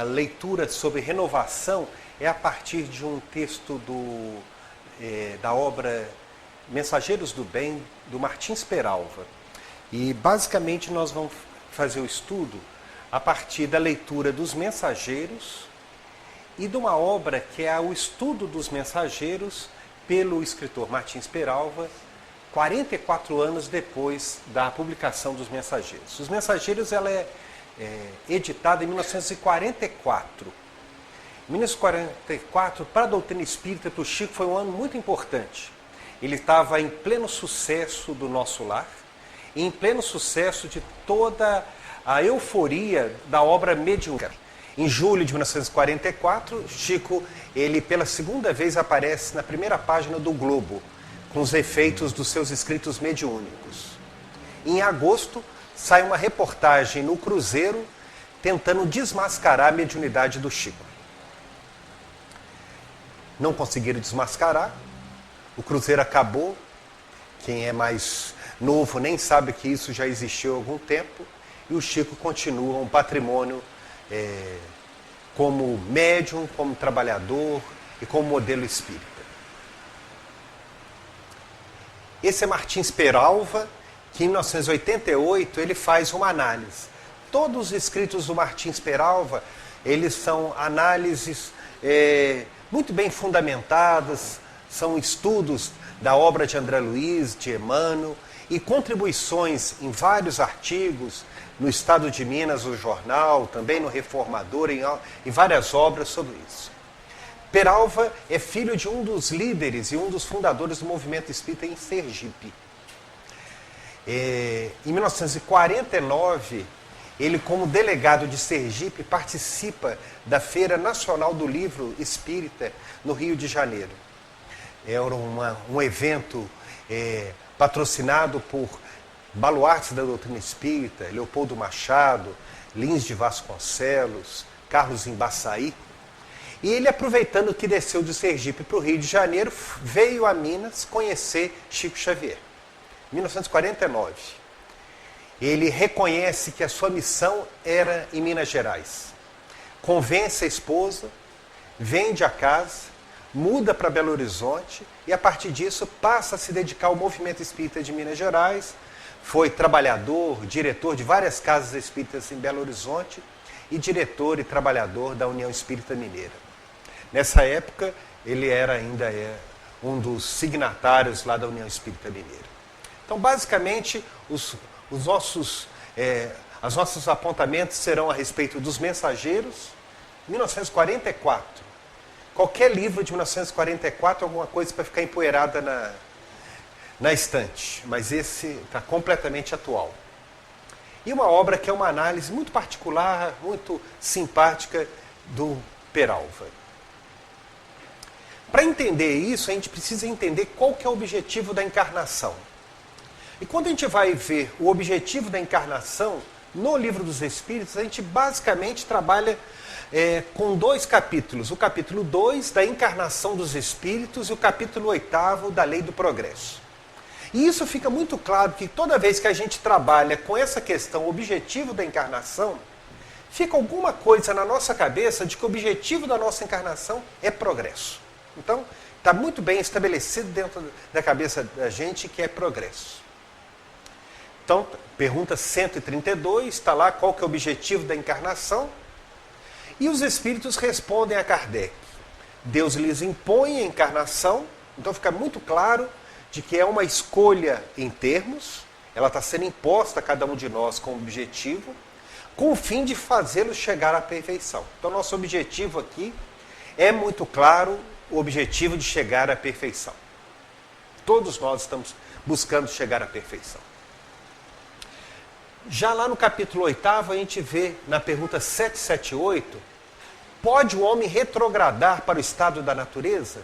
leitura sobre renovação é a partir de um texto da obra Mensageiros do Bem, do Martins Peralva. E basicamente nós vamos fazer o estudo a partir da leitura dos Mensageiros e de uma obra que é o estudo dos Mensageiros pelo escritor Martins Peralva, 44 anos depois da publicação dos Mensageiros. Os Mensageiros ela é editada em 1944. Em 1944, para a doutrina espírita, para o Chico, foi um ano muito importante. Ele estava em pleno sucesso do Nosso Lar e em pleno sucesso de toda a euforia da obra mediúnica. Em julho de 1944, Chico, ele pela segunda vez aparece na primeira página do Globo, com os efeitos dos seus escritos mediúnicos. Em agosto, sai uma reportagem no Cruzeiro tentando desmascarar a mediunidade do Chico. Não conseguiram desmascarar, o Cruzeiro acabou. Quem é mais novo nem sabe que isso já existiu há algum tempo, e o Chico continua um patrimônio como médium, como trabalhador e como modelo espírita. Esse é Martins Peralva, que em 1988 ele faz uma análise. Todos os escritos do Martins Peralva, eles são análises muito bem fundamentadas, são estudos da obra de André Luiz, de Emmanuel, e contribuições em vários artigos, no Estado de Minas, o jornal, também no Reformador, em várias obras sobre isso. Peralva é filho de um dos líderes e um dos fundadores do movimento espírita em Sergipe. Em 1949, ele, como delegado de Sergipe, participa da Feira Nacional do Livro Espírita no Rio de Janeiro. Era um evento patrocinado por baluartes da doutrina espírita, Leopoldo Machado, Lins de Vasconcelos, Carlos Embaçaí. E ele, aproveitando que desceu de Sergipe para o Rio de Janeiro, veio a Minas conhecer Chico Xavier. 1949. Ele reconhece que a sua missão era em Minas Gerais. Convence a esposa, vende a casa, muda para Belo Horizonte e, a partir disso, passa a se dedicar ao movimento espírita de Minas Gerais. Foi trabalhador, diretor de várias casas espíritas em Belo Horizonte e diretor e trabalhador da União Espírita Mineira. Nessa época, ele ainda é um dos signatários lá da União Espírita Mineira. Então, basicamente, os nossos apontamentos serão a respeito dos Mensageiros, 1944. Qualquer livro de 1944 é alguma coisa para ficar empoeirada na estante, mas esse está completamente atual. E uma obra que é uma análise muito particular, muito simpática do Peralva. Para entender isso, a gente precisa entender qual que é o objetivo da encarnação. E quando a gente vai ver o objetivo da encarnação no Livro dos Espíritos, a gente basicamente trabalha com dois capítulos. O capítulo 2 da encarnação dos Espíritos e o capítulo 8º da Lei do Progresso. E isso fica muito claro que toda vez que a gente trabalha com essa questão, o objetivo da encarnação, fica alguma coisa na nossa cabeça de que o objetivo da nossa encarnação é progresso. Então, está muito bem estabelecido dentro da cabeça da gente que é progresso. Então, pergunta 132, está lá qual que é o objetivo da encarnação. E os espíritos respondem a Kardec. Deus lhes impõe a encarnação, então fica muito claro de que é uma escolha em termos, ela está sendo imposta a cada um de nós com objetivo, com o fim de fazê-los chegar à perfeição. Então, nosso objetivo aqui é muito claro, o objetivo de chegar à perfeição. Todos nós estamos buscando chegar à perfeição. Já lá no capítulo 8º, a gente vê na pergunta 778, pode o homem retrogradar para o estado da natureza?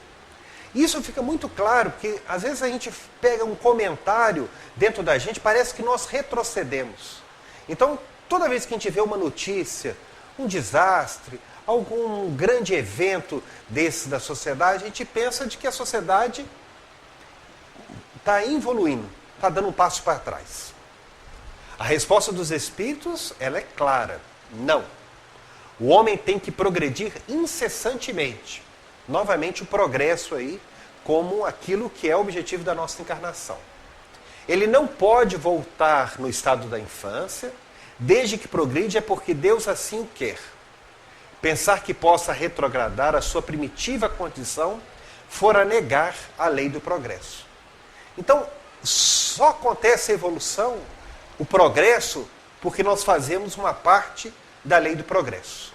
Isso fica muito claro, porque às vezes a gente pega um comentário dentro da gente, parece que nós retrocedemos. Então, toda vez que a gente vê uma notícia, um desastre, algum grande evento desse da sociedade, a gente pensa de que a sociedade está evoluindo, está dando um passo para trás. A resposta dos espíritos, ela é clara, não. O homem tem que progredir incessantemente. Novamente o progresso aí, como aquilo que é o objetivo da nossa encarnação. Ele não pode voltar no estado da infância, desde que progride é porque Deus assim o quer. Pensar que possa retrogradar a sua primitiva condição fora negar a lei do progresso. Então, só acontece a evolução, o progresso, porque nós fazemos uma parte da lei do progresso.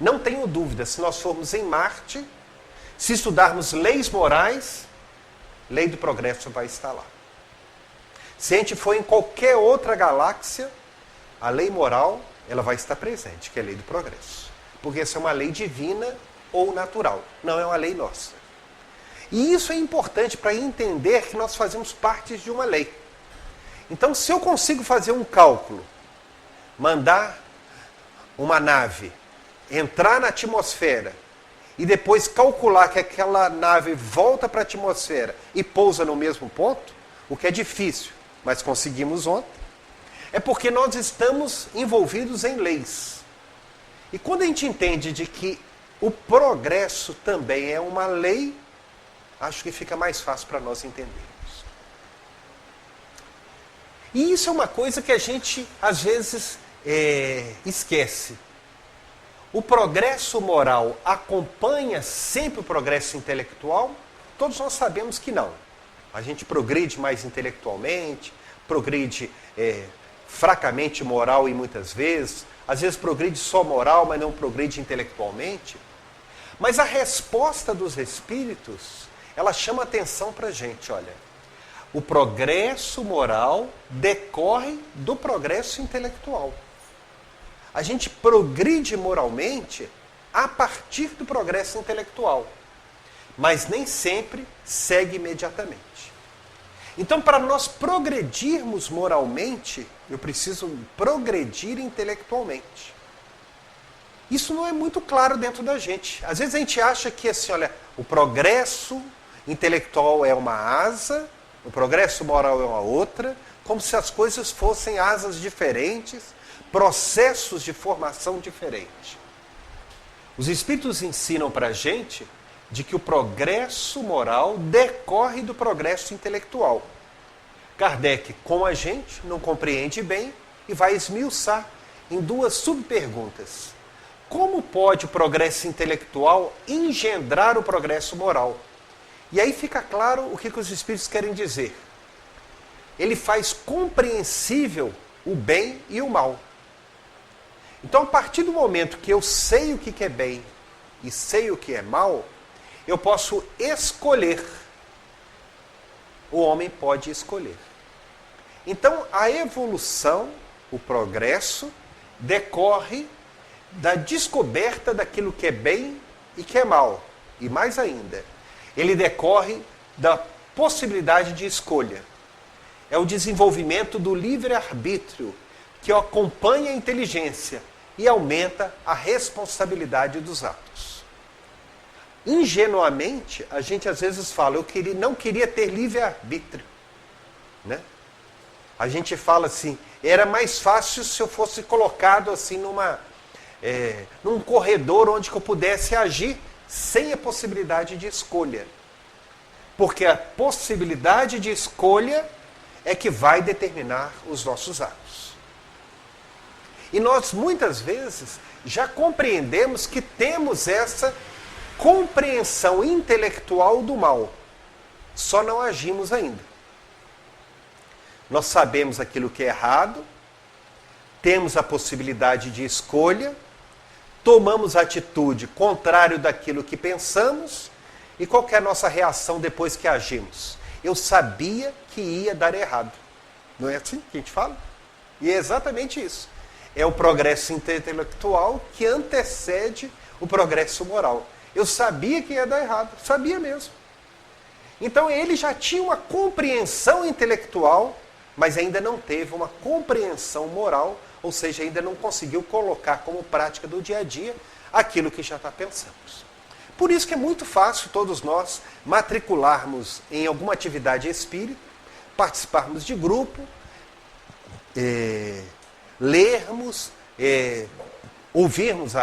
Não tenho dúvida, se nós formos em Marte, se estudarmos leis morais, lei do progresso vai estar lá. Se a gente for em qualquer outra galáxia, a lei moral ela vai estar presente, que é a lei do progresso. Porque essa é uma lei divina ou natural, não é uma lei nossa. E isso é importante para entender que nós fazemos parte de uma lei. Então, se eu consigo fazer um cálculo, mandar uma nave entrar na atmosfera e depois calcular que aquela nave volta para a atmosfera e pousa no mesmo ponto, o que é difícil, mas conseguimos ontem, é porque nós estamos envolvidos em leis. E quando a gente entende de que o progresso também é uma lei, acho que fica mais fácil para nós entendermos. E isso é uma coisa que a gente, às vezes, esquece. O progresso moral acompanha sempre o progresso intelectual? Todos nós sabemos que não. A gente progride mais intelectualmente, progride fracamente moral e muitas vezes, às vezes progride só moral, mas não progride intelectualmente. Mas a resposta dos espíritos, ela chama atenção para a gente, olha. O progresso moral decorre do progresso intelectual. A gente progride moralmente a partir do progresso intelectual, mas nem sempre segue imediatamente. Então, para nós progredirmos moralmente, eu preciso progredir intelectualmente. Isso não é muito claro dentro da gente. Às vezes a gente acha que assim, olha, o progresso intelectual é uma asa, o progresso moral é uma outra, como se as coisas fossem asas diferentes, processos de formação diferentes. Os espíritos ensinam para a gente de que o progresso moral decorre do progresso intelectual. Kardec, com a gente, não compreende bem e vai esmiuçar em duas subperguntas. Como pode o progresso intelectual engendrar o progresso moral? E aí fica claro o que os espíritos querem dizer. Ele faz compreensível o bem e o mal. Então, a partir do momento que eu sei o que é bem e sei o que é mal, eu posso escolher. O homem pode escolher. Então, a evolução, o progresso, decorre da descoberta daquilo que é bem e que é mal. E mais ainda, ele decorre da possibilidade de escolha. É o desenvolvimento do livre-arbítrio que acompanha a inteligência e aumenta a responsabilidade dos atos. Ingenuamente, a gente às vezes fala, não queria ter livre-arbítrio. Né? A gente fala assim, era mais fácil se eu fosse colocado assim num corredor onde eu pudesse agir sem a possibilidade de escolha. Porque a possibilidade de escolha é que vai determinar os nossos atos. E nós, muitas vezes, já compreendemos que temos essa compreensão intelectual do mal. Só não agimos ainda. Nós sabemos aquilo que é errado, temos a possibilidade de escolha, tomamos atitude contrária daquilo que pensamos, e qual que é a nossa reação depois que agimos? Eu sabia que ia dar errado. Não é assim que a gente fala? E é exatamente isso. É o progresso intelectual que antecede o progresso moral. Eu sabia que ia dar errado, sabia mesmo. Então ele já tinha uma compreensão intelectual, mas ainda não teve uma compreensão moral, ou seja, ainda não conseguiu colocar como prática do dia a dia aquilo que já pensamos. Por isso que é muito fácil todos nós matricularmos em alguma atividade espírita, participarmos de grupo, lermos, ouvirmos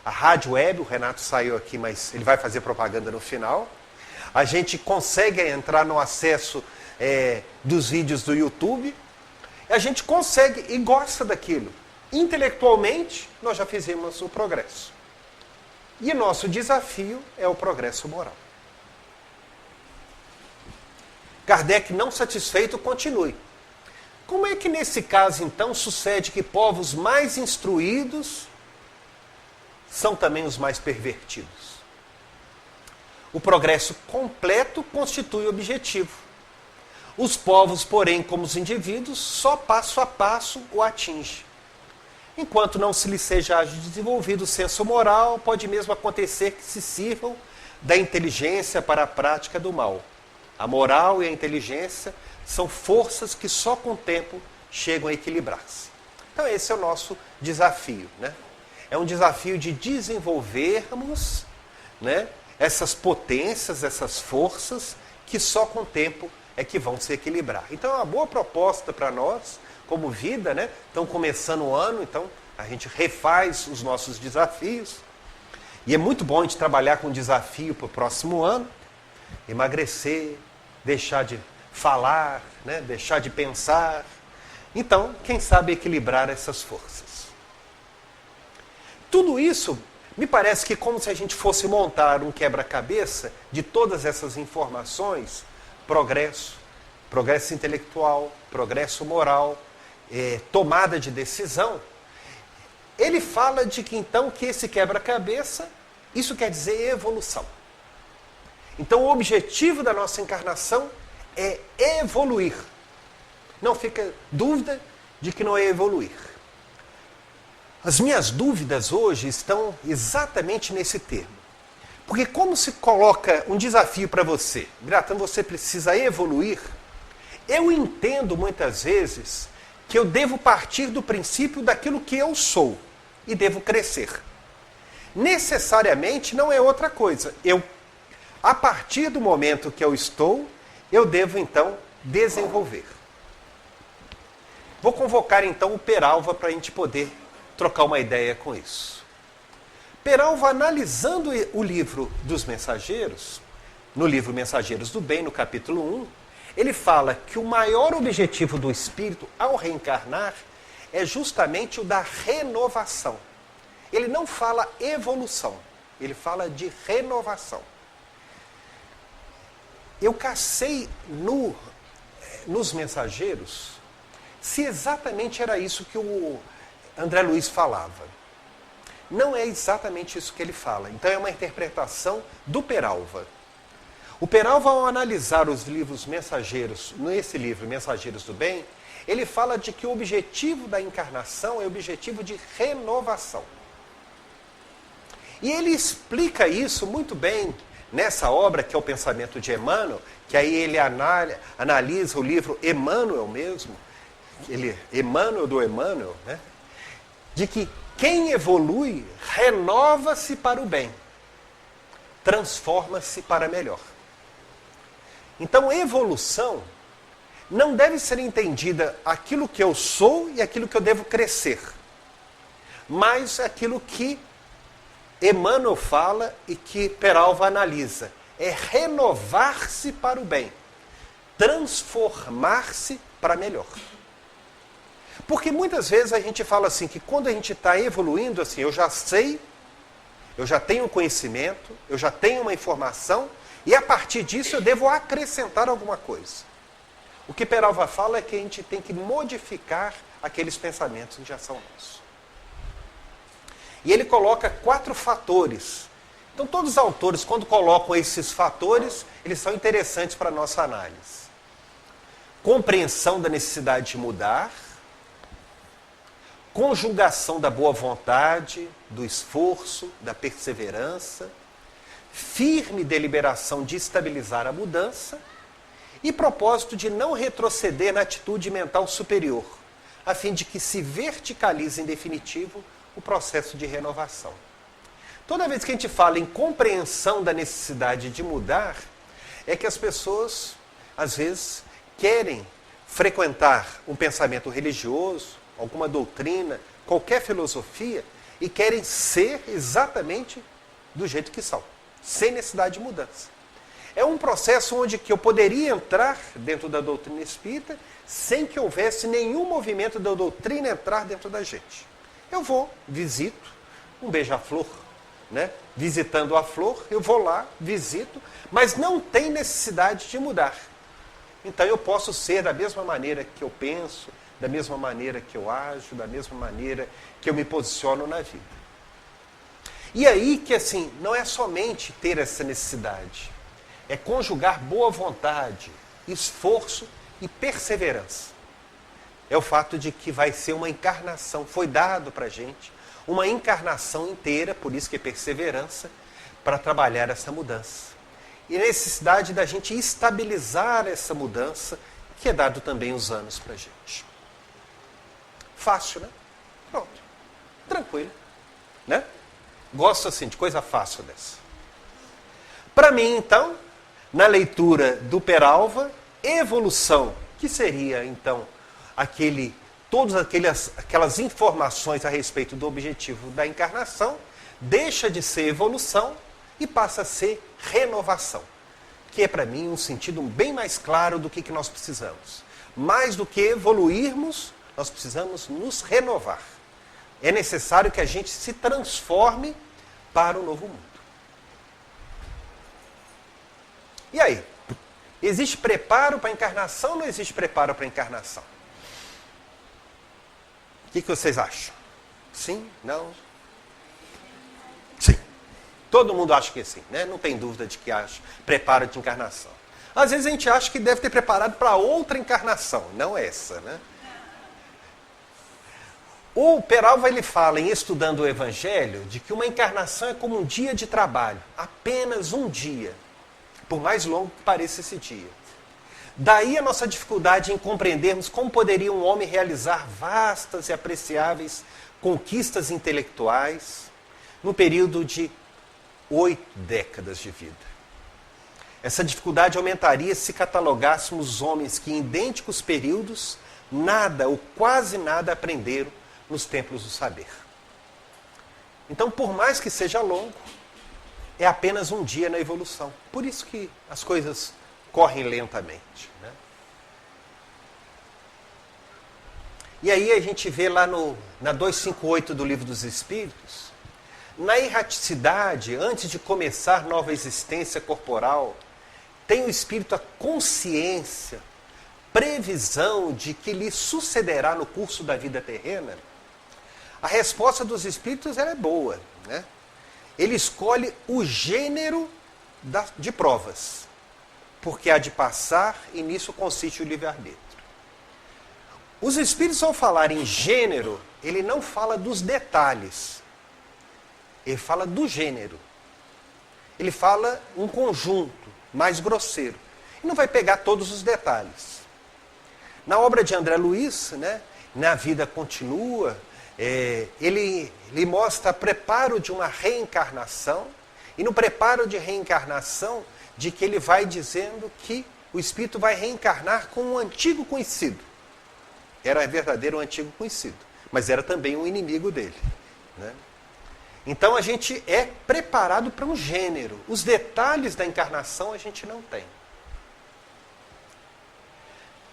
a rádio web, o Renato saiu aqui, mas ele vai fazer propaganda no final. A gente consegue entrar no acesso dos vídeos do YouTube. A gente consegue e gosta daquilo. Intelectualmente, nós já fizemos o progresso. E nosso desafio é o progresso moral. Kardec, não satisfeito, continue. Como é que nesse caso, então, sucede que povos mais instruídos são também os mais pervertidos? O progresso completo constitui o objetivo. Os povos, porém, como os indivíduos, só passo a passo o atingem. Enquanto não se lhes seja desenvolvido o senso moral, pode mesmo acontecer que se sirvam da inteligência para a prática do mal. A moral e a inteligência são forças que só com o tempo chegam a equilibrar-se. Então esse é o nosso desafio, né? É um desafio de desenvolvermos, né, essas potências, essas forças, que só com o tempo é que vão se equilibrar. Então é uma boa proposta para nós, como vida, né? Então, começando o ano, então a gente refaz os nossos desafios. E é muito bom a gente trabalhar com desafio para o próximo ano. Emagrecer, deixar de falar, né? Deixar de pensar. Então, quem sabe equilibrar essas forças. Tudo isso me parece que como se a gente fosse montar um quebra-cabeça de todas essas informações, progresso intelectual, progresso moral, tomada de decisão, ele fala de que então que esse quebra-cabeça, isso quer dizer evolução. Então o objetivo da nossa encarnação é evoluir. Não fica dúvida de que não é evoluir. As minhas dúvidas hoje estão exatamente nesse termo. Porque como se coloca um desafio para você, Biratan, você precisa evoluir, eu entendo muitas vezes que eu devo partir do princípio daquilo que eu sou e devo crescer. Necessariamente não é outra coisa. A partir do momento que eu estou, eu devo então desenvolver. Vou convocar então o Peralva para a gente poder trocar uma ideia com isso. Peralva, analisando o livro dos Mensageiros, no livro Mensageiros do Bem, no capítulo 1, ele fala que o maior objetivo do espírito ao reencarnar é justamente o da renovação. Ele não fala evolução, ele fala de renovação. Eu cacei nos Mensageiros se exatamente era isso que o André Luiz falava. Não é exatamente isso que ele fala. Então é uma interpretação do Peralva. O Peralva, ao analisar os livros mensageiros, nesse livro Mensageiros do Bem, ele fala de que o objetivo da encarnação é o objetivo de renovação. E ele explica isso muito bem nessa obra, que é o Pensamento de Emmanuel, que aí ele analisa o livro Emmanuel mesmo, Emmanuel do Emmanuel, né? De que quem evolui renova-se para o bem, transforma-se para melhor. Então, evolução não deve ser entendida aquilo que eu sou e aquilo que eu devo crescer, mas aquilo que Emmanuel fala e que Peralva analisa. É renovar-se para o bem, transformar-se para melhor. Porque muitas vezes a gente fala assim, que quando a gente está evoluindo, assim, eu já sei, eu já tenho conhecimento, eu já tenho uma informação, e a partir disso eu devo acrescentar alguma coisa. O que Peralva fala é que a gente tem que modificar aqueles pensamentos que já são nossos. E ele coloca 4 fatores. Então todos os autores, quando colocam esses fatores, eles são interessantes para a nossa análise. Compreensão da necessidade de mudar, conjugação da boa vontade, do esforço, da perseverança, firme deliberação de estabilizar a mudança e propósito de não retroceder na atitude mental superior, a fim de que se verticalize em definitivo o processo de renovação. Toda vez que a gente fala em compreensão da necessidade de mudar, é que as pessoas, às vezes, querem frequentar um pensamento religioso, alguma doutrina, qualquer filosofia, e querem ser exatamente do jeito que são, sem necessidade de mudança. É um processo onde que eu poderia entrar dentro da doutrina espírita sem que houvesse nenhum movimento da doutrina entrar dentro da gente. Eu vou, visito, um beija-flor, né? Visitando a flor, eu vou lá, visito, mas não tem necessidade de mudar. Então eu posso ser da mesma maneira que eu penso, da mesma maneira que eu ajo, da mesma maneira que eu me posiciono na vida. E aí que assim, não é somente ter essa necessidade, é conjugar boa vontade, esforço e perseverança. É o fato de que vai ser uma encarnação, foi dado para a gente, uma encarnação inteira, por isso que é perseverança, para trabalhar essa mudança. E a necessidade da gente estabilizar essa mudança, que é dado também os anos para a gente. Fácil, né? Pronto. Tranquilo. Né? Gosto assim de coisa fácil dessa. Para mim, então, na leitura do Peralva, evolução, que seria, então, todas aquelas informações a respeito do objetivo da encarnação, deixa de ser evolução e passa a ser renovação, que é para mim um sentido bem mais claro do que nós precisamos. Mais do que evoluirmos, nós precisamos nos renovar. É necessário que a gente se transforme para o novo mundo. E aí? Existe preparo para a encarnação ou não existe preparo para a encarnação? O que vocês acham? Sim? Não? Sim. Todo mundo acha que sim, né? Não tem dúvida de que acha preparo de encarnação. Às vezes a gente acha que deve ter preparado para outra encarnação, não essa, né? O Peralva ele fala, em Estudando o Evangelho, de que uma encarnação é como um dia de trabalho, apenas um dia, por mais longo que pareça esse dia. Daí a nossa dificuldade em compreendermos como poderia um homem realizar vastas e apreciáveis conquistas intelectuais no período de 8 décadas de vida. Essa dificuldade aumentaria se catalogássemos homens que em idênticos períodos nada ou quase nada aprenderam nos templos do saber. Então, por mais que seja longo, é apenas um dia na evolução. Por isso que as coisas correm lentamente. Né? E aí a gente vê lá na 258 do Livro dos Espíritos, na erraticidade, antes de começar nova existência corporal, tem o espírito a consciência, previsão de que lhe sucederá no curso da vida terrena. A resposta dos espíritos ela é boa. Né? Ele escolhe o gênero de provas, porque há de passar e nisso consiste o livre-arbítrio. Os espíritos, ao falar em gênero, ele não fala dos detalhes, ele fala do gênero. Ele fala um conjunto mais grosseiro. E não vai pegar todos os detalhes. Na obra de André Luiz, né, Na Vida Continua, ele mostra preparo de uma reencarnação, e no preparo de reencarnação, de que ele vai dizendo que o espírito vai reencarnar com um antigo conhecido. Era verdadeiro um antigo conhecido, mas era também um inimigo dele. Né? Então a gente é preparado para um gênero. Os detalhes da encarnação a gente não tem.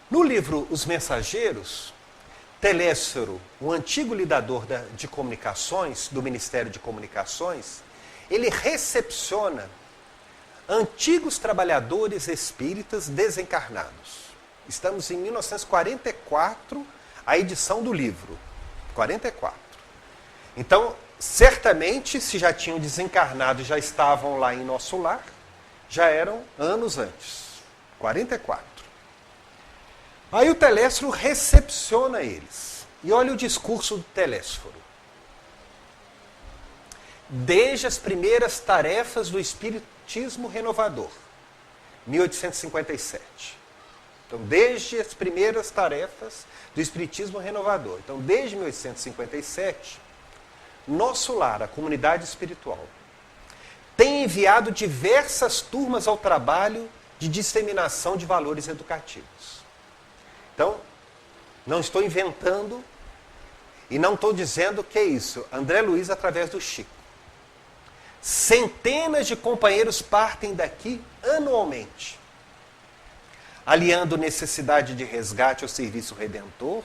No livro Os Mensageiros, Telésforo, o antigo lidador de comunicações, do Ministério de Comunicações, ele recepciona antigos trabalhadores espíritas desencarnados. Estamos em 1944, a edição do livro. 44. Então, certamente, se já tinham desencarnado e já estavam lá em nosso lar, já eram anos antes. 44. Aí o Telésforo recepciona eles. E olha o discurso do Telésforo. Desde as primeiras tarefas do Espiritismo Renovador, 1857. Então, desde as primeiras tarefas do Espiritismo Renovador. Então, desde 1857, nosso lar, a comunidade espiritual, tem enviado diversas turmas ao trabalho de disseminação de valores educativos. Então, não estou inventando, E não estou dizendo que é isso. André Luiz através do Chico. Centenas de companheiros partem daqui anualmente, aliando necessidade de resgate ao serviço redentor,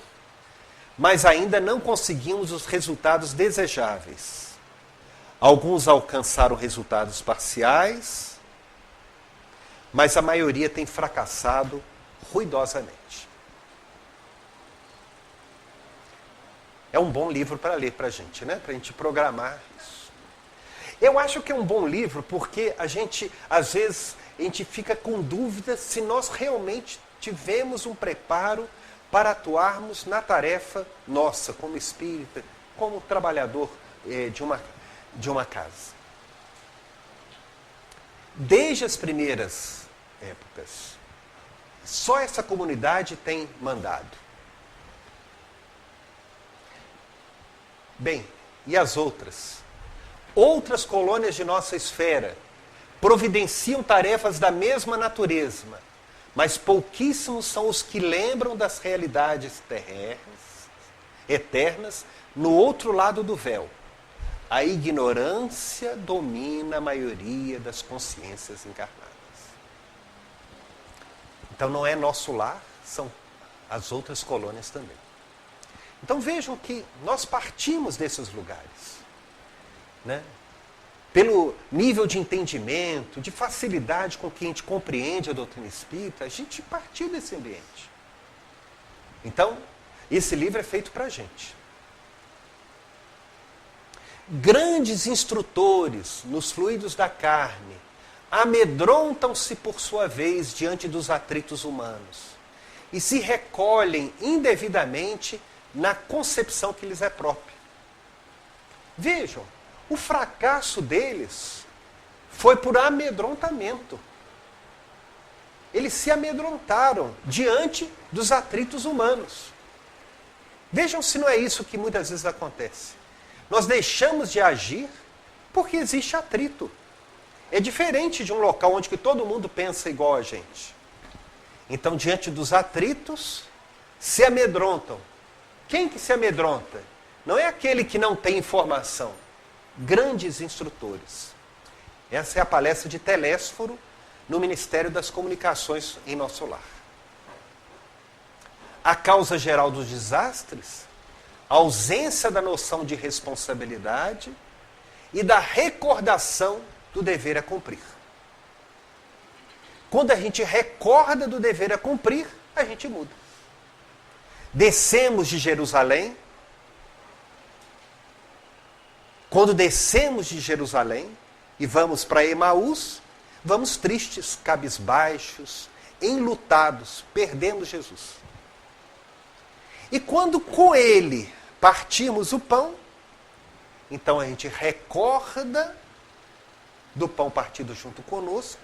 mas ainda não conseguimos os resultados desejáveis. Alguns alcançaram resultados parciais, mas a maioria tem fracassado ruidosamente. É um bom livro para ler para a gente, né? Para a gente programar isso. Eu acho que é um bom livro porque a gente, às vezes, a gente fica com dúvida se nós realmente tivemos um preparo para atuarmos na tarefa nossa, como espírita, como trabalhador de uma casa. Desde as primeiras épocas, só essa comunidade tem mandado. Bem, e as outras? Outras colônias de nossa esfera providenciam tarefas da mesma natureza, mas pouquíssimos são os que lembram das realidades eternas no outro lado do véu. A ignorância domina a maioria das consciências encarnadas. Então não é nosso lar, são as outras colônias também. Então vejam que nós partimos desses lugares, né? Pelo nível de entendimento, de facilidade com que a gente compreende a doutrina espírita, a gente partiu desse ambiente. Então, esse livro é feito para a gente. Grandes instrutores nos fluidos da carne amedrontam-se por sua vez diante dos atritos humanos e se recolhem indevidamente na concepção que lhes é própria. Vejam, o fracasso deles foi por amedrontamento. Eles se amedrontaram diante dos atritos humanos. Vejam se não é isso que muitas vezes acontece. Nós deixamos de agir porque existe atrito. É diferente de um local onde que todo mundo pensa igual a gente. Então, diante dos atritos, se amedrontam. Quem que se amedronta? Não é aquele que não tem informação. Grandes instrutores. Essa é a palestra de Telésforo no Ministério das Comunicações em nosso lar. A causa geral dos desastres, a ausência da noção de responsabilidade e da recordação do dever a cumprir. Quando a gente recorda do dever a cumprir, a gente muda. Descemos de Jerusalém. Quando descemos de Jerusalém e vamos para Emaús, vamos tristes, cabisbaixos, enlutados, perdendo Jesus. E quando com ele partimos o pão, então a gente recorda do pão partido junto conosco,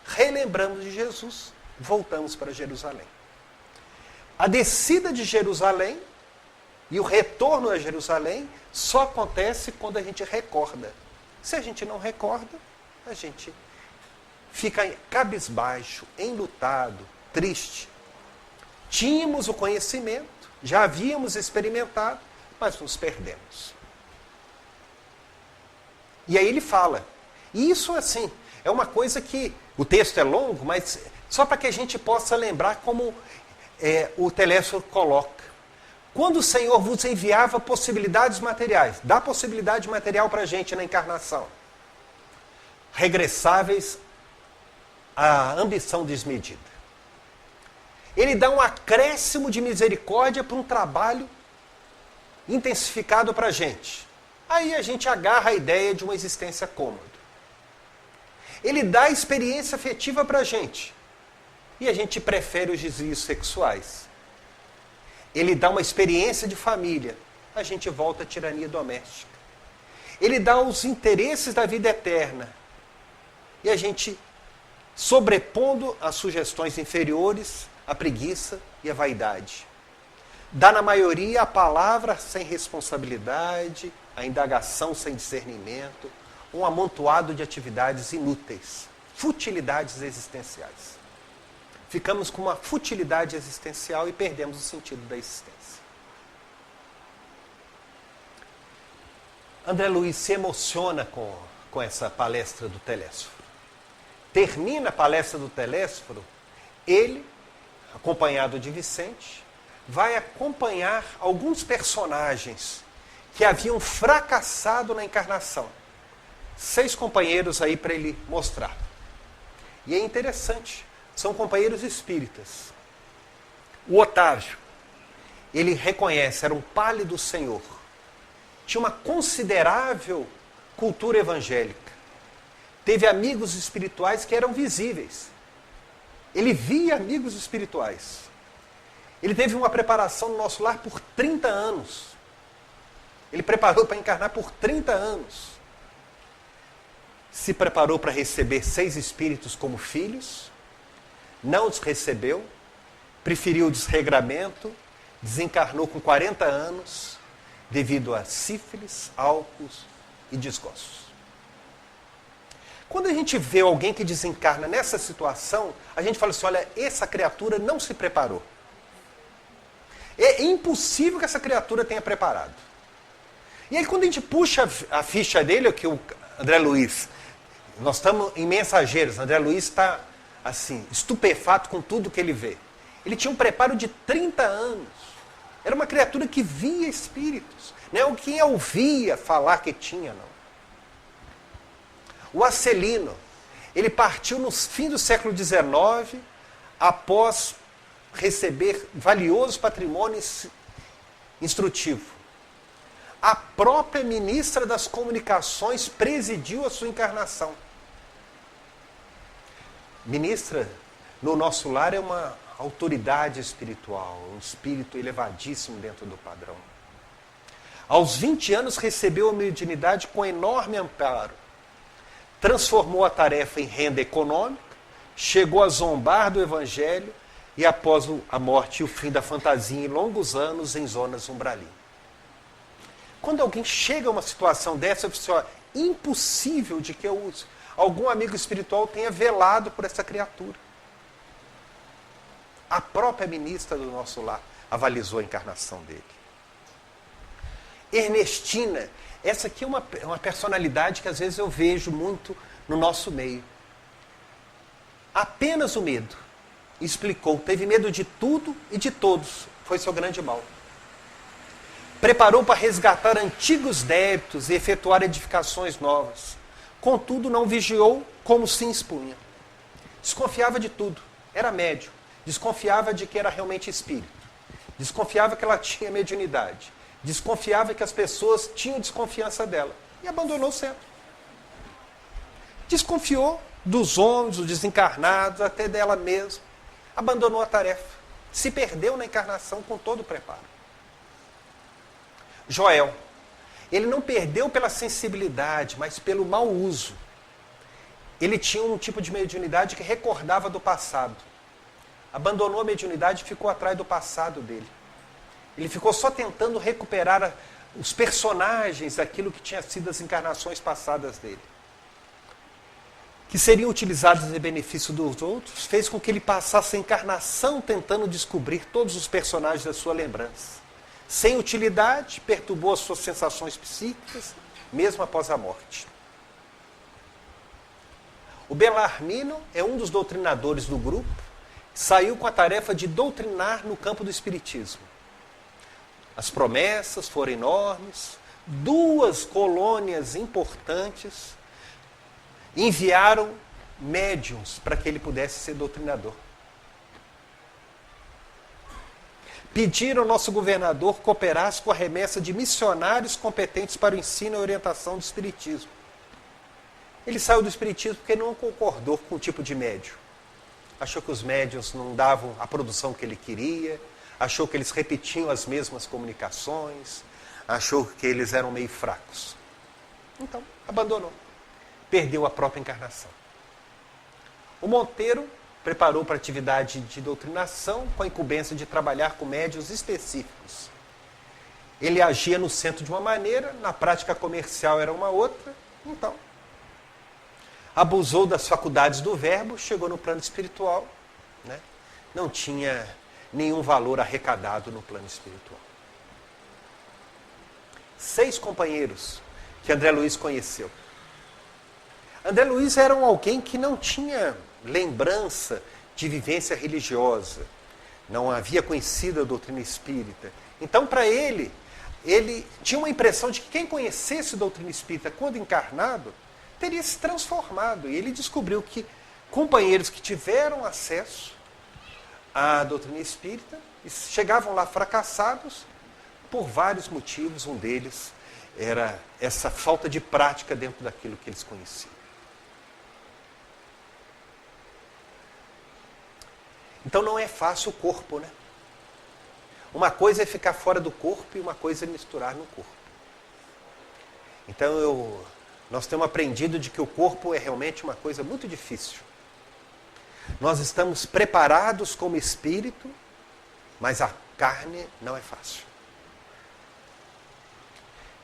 relembramos de Jesus, voltamos para Jerusalém. A descida de Jerusalém e o retorno a Jerusalém só acontece quando a gente recorda. Se a gente não recorda, a gente fica cabisbaixo, enlutado, triste. Tínhamos o conhecimento, já havíamos experimentado, mas nos perdemos. E aí ele fala. E isso, assim, é uma coisa que... O texto é longo, mas só para que a gente possa lembrar como o Telésforo coloca. Quando o Senhor vos enviava possibilidades materiais, dá possibilidade material para a gente na encarnação, regressáveis à ambição desmedida. Ele dá um acréscimo de misericórdia para um trabalho intensificado para a gente. Aí a gente agarra a ideia de uma existência cômoda. Ele dá experiência afetiva para a gente. E a gente prefere os desvios sexuais. Ele dá uma experiência de família. A gente volta à tirania doméstica. Ele dá os interesses da vida eterna. E a gente, sobrepondo as sugestões inferiores, a preguiça e a vaidade. Dá na maioria a palavra sem responsabilidade, a indagação sem discernimento, um amontoado de atividades inúteis, futilidades existenciais. Ficamos com uma futilidade existencial e perdemos o sentido da existência. André Luiz se emociona com essa palestra do Telésforo. Termina a palestra do Telésforo, ele, acompanhado de Vicente, vai acompanhar alguns personagens que haviam fracassado na encarnação. 6 companheiros aí para ele mostrar. E é interessante, são companheiros espíritas. O Otávio, ele reconhece, era um pálido senhor. Tinha uma considerável cultura evangélica. Teve amigos espirituais que eram visíveis. Ele via amigos espirituais. Ele teve uma preparação no nosso lar por 30 anos. Ele preparou para encarnar por 30 anos. Se preparou para receber 6 espíritos como filhos. Não os recebeu. Preferiu o desregramento. Desencarnou com 40 anos. Devido a sífilis, álcool e desgostos. Quando a gente vê alguém que desencarna nessa situação, a gente fala assim, olha, essa criatura não se preparou. É impossível que essa criatura tenha preparado. E aí quando a gente puxa a ficha dele, que o André Luiz, nós estamos em Mensageiros, André Luiz está assim, estupefato com tudo que ele vê. Ele tinha um preparo de 30 anos. Era uma criatura que via espíritos. Não é o que ouvia falar que tinha, não. O Acelino, ele partiu no fim do século XIX, após receber valioso patrimônio instrutivo. A própria ministra das Comunicações presidiu a sua encarnação. Ministra, no nosso lar, é uma autoridade espiritual, um espírito elevadíssimo dentro do padrão. Aos 20 anos recebeu a mediunidade com enorme amparo. Transformou a tarefa em renda econômica, chegou a zombar do evangelho e após a morte e o fim da fantasia em longos anos em zonas umbralinas. Quando alguém chega a uma situação dessa, eu falo assim, ó, impossível de que algum amigo espiritual tenha velado por essa criatura. A própria ministra do nosso lar avalizou a encarnação dele. Ernestina, essa aqui é uma personalidade que às vezes eu vejo muito no nosso meio. Apenas o medo. Explicou, teve medo de tudo e de todos. Foi seu grande mal. Preparou para resgatar antigos débitos e efetuar edificações novas. Contudo, não vigiou como se expunha. Desconfiava de tudo. Era médium. Desconfiava de que era realmente espírito. Desconfiava que ela tinha mediunidade. Desconfiava que as pessoas tinham desconfiança dela. E abandonou o centro. Desconfiou dos homens, dos desencarnados, até dela mesma. Abandonou a tarefa. Se perdeu na encarnação com todo o preparo. Joel. Ele não perdeu pela sensibilidade, mas pelo mau uso. Ele tinha um tipo de mediunidade que recordava do passado. Abandonou a mediunidade e ficou atrás do passado dele. Ele ficou só tentando recuperar os personagens daquilo que tinha sido as encarnações passadas dele. Que seriam utilizados em benefício dos outros, fez com que ele passasse a encarnação tentando descobrir todos os personagens da sua lembrança. Sem utilidade, perturbou as suas sensações psíquicas, mesmo após a morte. O Belarmino é um dos doutrinadores do grupo, saiu com a tarefa de doutrinar no campo do espiritismo. As promessas foram enormes, 2 colônias importantes enviaram médiuns para que ele pudesse ser doutrinador. Pediram ao nosso governador que cooperasse com a remessa de missionários competentes para o ensino e orientação do espiritismo. Ele saiu do espiritismo porque não concordou com o tipo de médium. Achou que os médiuns não davam a produção que ele queria, achou que eles repetiam as mesmas comunicações, achou que eles eram meio fracos. Então, abandonou. Perdeu a própria encarnação. O Monteiro preparou para a atividade de doutrinação com a incumbência de trabalhar com médiuns específicos. Ele agia no centro de uma maneira, na prática comercial era uma outra, então abusou das faculdades do verbo, chegou no plano espiritual, né? Não tinha nenhum valor arrecadado no plano espiritual. 6 companheiros que André Luiz conheceu. André Luiz era alguém que não tinha lembrança de vivência religiosa, não havia conhecido a doutrina espírita. Então, para ele tinha uma impressão de que quem conhecesse a doutrina espírita quando encarnado, teria se transformado. E ele descobriu que companheiros que tiveram acesso à doutrina espírita chegavam lá fracassados por vários motivos. Um deles era essa falta de prática dentro daquilo que eles conheciam. Então não é fácil o corpo, né? Uma coisa é ficar fora do corpo e uma coisa é misturar no corpo. Então nós temos aprendido de que o corpo é realmente uma coisa muito difícil. Nós estamos preparados como espírito, mas a carne não é fácil.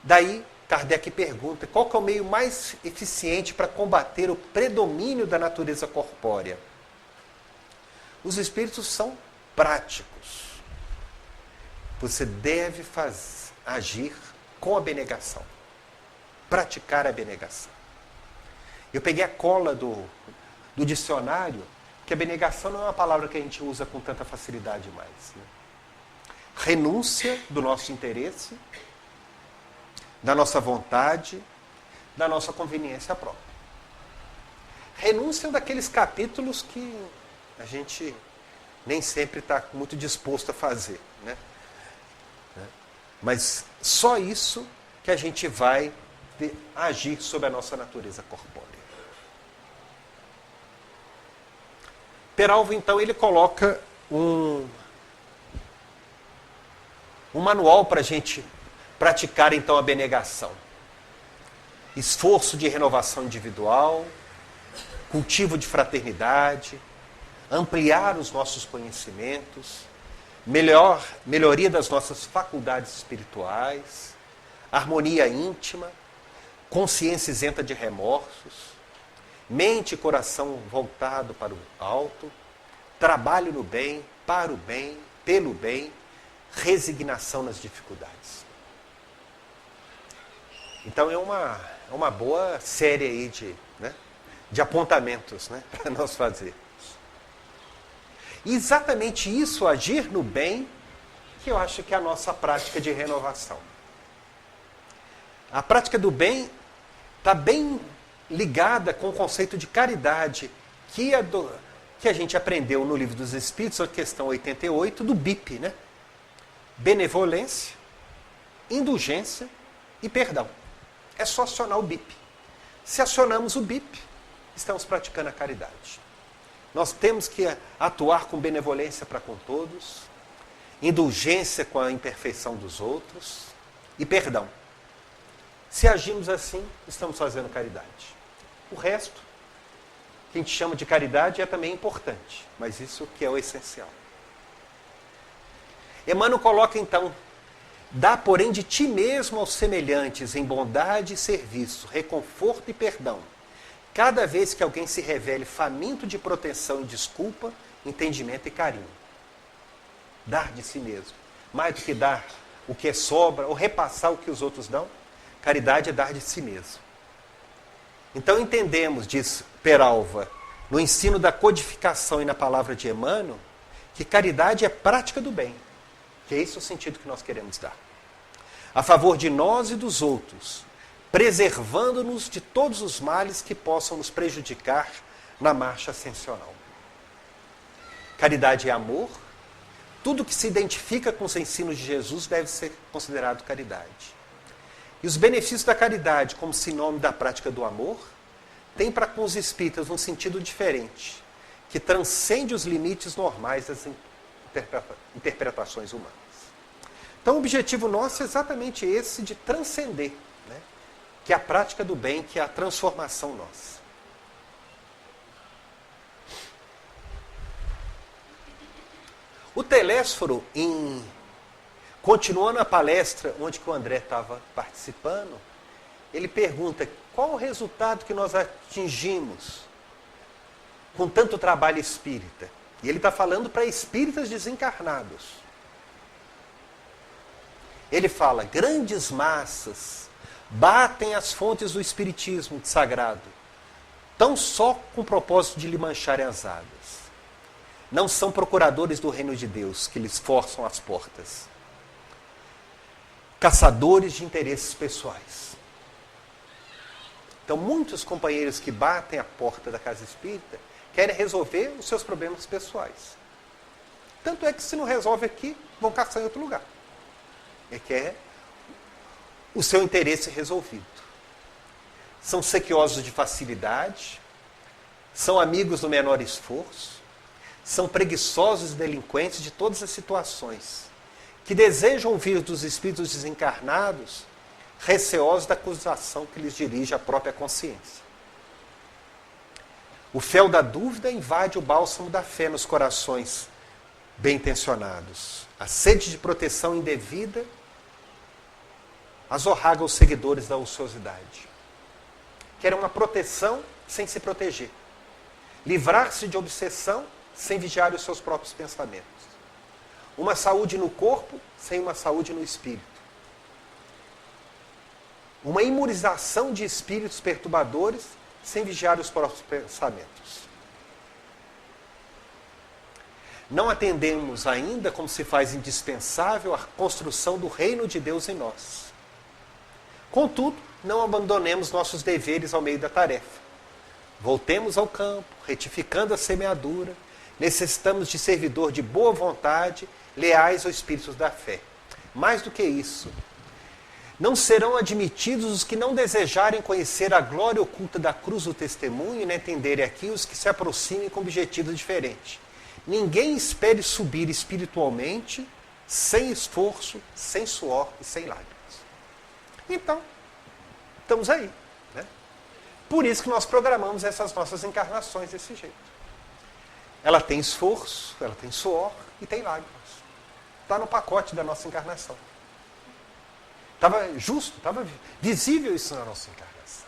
Daí, Kardec pergunta, qual que é o meio mais eficiente para combater o predomínio da natureza corpórea? Os espíritos são práticos. Você deve agir com abnegação. Praticar a abnegação. Eu peguei a cola do dicionário, que abnegação não é uma palavra que a gente usa com tanta facilidade mais. Né? Renúncia do nosso interesse, da nossa vontade, da nossa conveniência própria. Renúncia daqueles capítulos que a gente nem sempre está muito disposto a fazer. Né? Mas só isso que a gente vai agir sobre a nossa natureza corpórea. Peralva, então, ele coloca um manual para a gente praticar, então, a abnegação. Esforço de renovação individual, cultivo de fraternidade, ampliar os nossos conhecimentos, melhoria das nossas faculdades espirituais, harmonia íntima, consciência isenta de remorsos, mente e coração voltado para o alto, trabalho no bem, para o bem, pelo bem, resignação nas dificuldades. Então é uma boa série aí de apontamentos, né, para nós fazermos. E exatamente isso, agir no bem, que eu acho que é a nossa prática de renovação. A prática do bem está bem ligada com o conceito de caridade que a gente aprendeu no Livro dos Espíritos, a questão 88, do BIP, né? Benevolência, indulgência e perdão. É só acionar o BIP. Se acionamos o BIP, estamos praticando a caridade. Nós temos que atuar com benevolência para com todos, indulgência com a imperfeição dos outros e perdão. Se agimos assim, estamos fazendo caridade. O resto, que a gente chama de caridade, é também importante, mas isso que é o essencial. Emmanuel coloca então, dá porém de ti mesmo aos semelhantes em bondade e serviço, reconforto e perdão, cada vez que alguém se revele faminto de proteção e desculpa, entendimento e carinho. Dar de si mesmo, mais do que dar o que sobra ou repassar o que os outros dão, caridade é dar de si mesmo. Então entendemos, diz Peralva, no ensino da codificação e na palavra de Emmanuel, que caridade é prática do bem, que é esse o sentido que nós queremos dar. A favor de nós e dos outros, preservando-nos de todos os males que possam nos prejudicar na marcha ascensional. Caridade é amor. Tudo que se identifica com os ensinos de Jesus deve ser considerado caridade. E os benefícios da caridade, como sinônimo da prática do amor, tem para com os espíritas um sentido diferente, que transcende os limites normais das interpretações humanas. Então o objetivo nosso é exatamente esse de transcender, né? Que é a prática do bem, que é a transformação nossa. O Telésforo, continuando a palestra onde que o André estava participando, ele pergunta qual o resultado que nós atingimos com tanto trabalho espírita. E ele está falando para espíritas desencarnados. Ele fala, grandes massas batem as fontes do espiritismo sagrado, tão só com o propósito de lhe mancharem as águas. Não são procuradores do reino de Deus que lhes forçam as portas. Caçadores de interesses pessoais. Então, muitos companheiros que batem a porta da casa espírita querem resolver os seus problemas pessoais. Tanto é que, se não resolve aqui, vão caçar em outro lugar. É que é o seu interesse resolvido. São sequiosos de facilidade, são amigos do menor esforço, são preguiçosos e delinquentes de todas as situações, que desejam ouvir dos espíritos desencarnados, receosos da acusação que lhes dirige a própria consciência. O fel da dúvida invade o bálsamo da fé nos corações bem intencionados. A sede de proteção indevida azorraga os seguidores da ociosidade. Querem uma proteção sem se proteger. Livrar-se de obsessão sem vigiar os seus próprios pensamentos. Uma saúde no corpo sem uma saúde no espírito. Uma imunização de espíritos perturbadores sem vigiar os próprios pensamentos. Não atendemos ainda como se faz indispensável a construção do reino de Deus em nós. Contudo, não abandonemos nossos deveres ao meio da tarefa. Voltemos ao campo, retificando a semeadura. Necessitamos de servidor de boa vontade, leais aos espíritos da fé. Mais do que isso, não serão admitidos os que não desejarem conhecer a glória oculta da cruz do testemunho e não entenderem aqui os que se aproximem com objetivos diferentes. Ninguém espere subir espiritualmente sem esforço, sem suor e sem lágrimas. Então, estamos aí. Né? Por isso que nós programamos essas nossas encarnações desse jeito. Ela tem esforço, ela tem suor e tem lágrimas. Está no pacote da nossa encarnação. Estava justo, estava visível isso na nossa encarnação.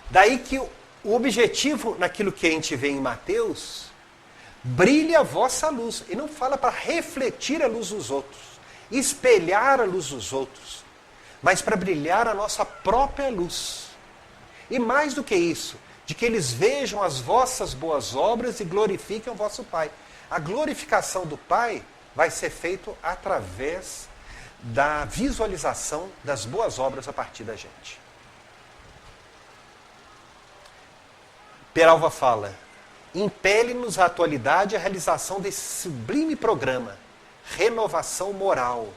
Daí que o objetivo naquilo que a gente vê em Mateus, brilha a vossa luz. E não fala para refletir a luz dos outros, espelhar a luz dos outros, mas para brilhar a nossa própria luz. E mais do que isso, de que eles vejam as vossas boas obras e glorifiquem o vosso Pai. A glorificação do Pai vai ser feita através da visualização das boas obras a partir da gente. Peralva fala: impele-nos à atualidade a realização desse sublime programa, renovação moral,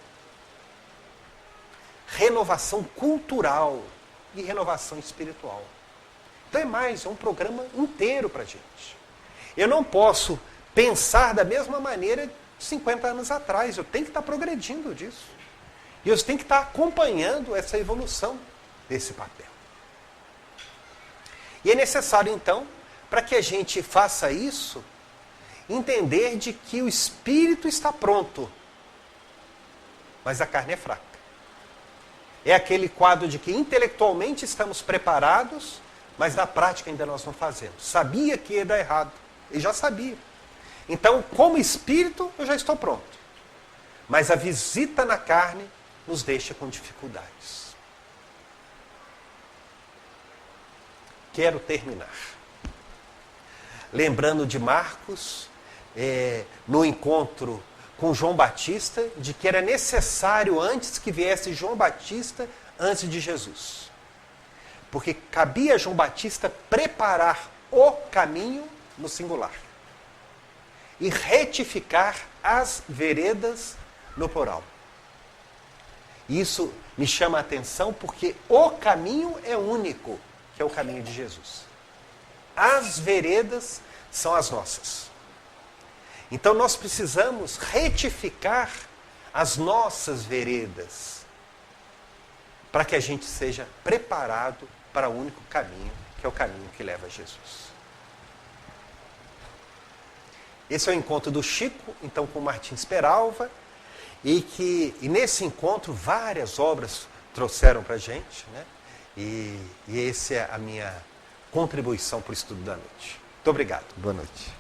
renovação cultural e renovação espiritual. Então é um programa inteiro para a gente. Eu não posso pensar da mesma maneira de 50 anos atrás, eu tenho que estar progredindo disso. E eu tenho que estar acompanhando essa evolução desse papel. E é necessário, então, para que a gente faça isso, entender de que o espírito está pronto, mas a carne é fraca. É aquele quadro de que intelectualmente estamos preparados, mas na prática ainda nós não fazemos. Sabia que ia dar errado, e já sabia. Então, como espírito, eu já estou pronto. Mas a visita na carne nos deixa com dificuldades. Quero terminar lembrando de Marcos, no encontro com João Batista, de que era necessário antes que viesse João Batista antes de Jesus. Porque cabia a João Batista preparar o caminho no singular e retificar as veredas no plural. Isso me chama a atenção porque o caminho é único, que é o caminho de Jesus. As veredas são as nossas. Então nós precisamos retificar as nossas veredas para que a gente seja preparado para o único caminho, que é o caminho que leva a Jesus. Esse é o encontro do Chico, então, com Martins Peralva, e nesse encontro várias obras trouxeram para a gente, né? E essa é a minha contribuição para o estudo da noite. Muito obrigado. Boa noite.